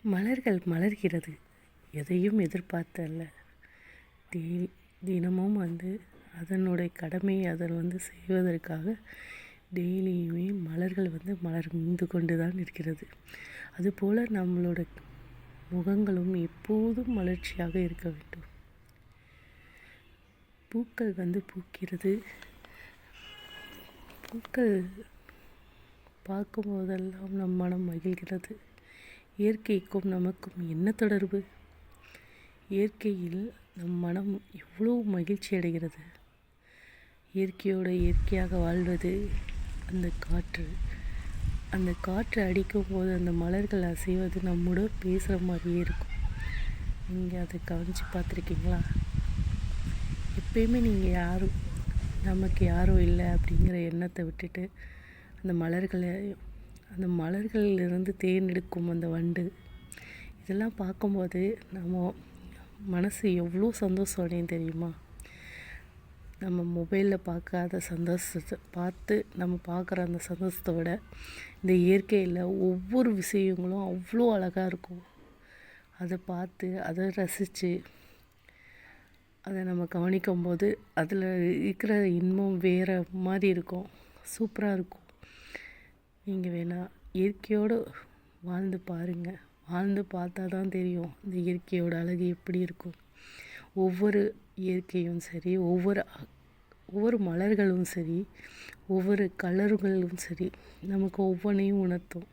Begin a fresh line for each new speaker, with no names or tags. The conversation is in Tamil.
மலர்கள் மலர்கிறது, எதையும் எதிர்பார்த்தல்ல. தினமும் அதனுடைய கடமையை அதன் செய்வதற்காக டெய்லியுமே மலர்கள் மலர்ந்து கொண்டு தான் இருக்கிறது. அதுபோல் நம்மளோட முகங்களும் எப்போதும் மலர்ச்சியாக இருக்க வேண்டும். பூக்கள் பூக்கிறது. பூக்கள் பார்க்கும்போதெல்லாம் நம் மனம் மகிழ்கிறது. இயற்கைக்கும் நமக்கும் என்ன தொடர்பு? இயற்கையில் நம் மனம் எவ்வளோ மகிழ்ச்சி அடைகிறது. இயற்கையாக வாழ்வது அந்த காற்று அடிக்கும் போது அந்த மலர்கள் அசைவது நம்மோட பேசுகிற மாதிரியே இருக்கும். நீங்கள் அதை கவனித்து பார்த்துருக்கீங்களா? எப்பயுமே நீங்கள் நமக்கு யாரும் இல்லை அப்படிங்கிற எண்ணத்தை விட்டுட்டு அந்த மலர்களிலிருந்து தேன் எடுக்கும் அந்த வண்டு, இதெல்லாம் பார்க்கும்போது நம்ம மனசு எவ்வளோ சந்தோஷம் அடையும் தெரியுமா? நம்ம மொபைலில் பார்க்காத சந்தோஷத்தை பார்த்து நம்ம பார்க்குற அந்த சந்தோஷத்தை விட இந்த இயற்கையில் ஒவ்வொரு விஷயங்களும் அவ்வளோ அழகாக இருக்கும். அதை பார்த்து அதை ரசித்து அதை நம்ம கவனிக்கும்போது அதில் இருக்கிற இன்பம் வேறு மாதிரி இருக்கும், சூப்பராக இருக்கும். நீங்கள் வேணால் இயற்கையோடு வாழ்ந்து பாருங்கள். வாழ்ந்து பார்த்தா தான் தெரியும் இந்த இயற்கையோட அழகு எப்படி இருக்கும். ஒவ்வொரு இயற்கையும் சரி, ஒவ்வொரு மலர்களும் சரி, ஒவ்வொரு கலர்களும் சரி, நமக்கு ஒவ்வொன்றையும் உணர்த்தும்.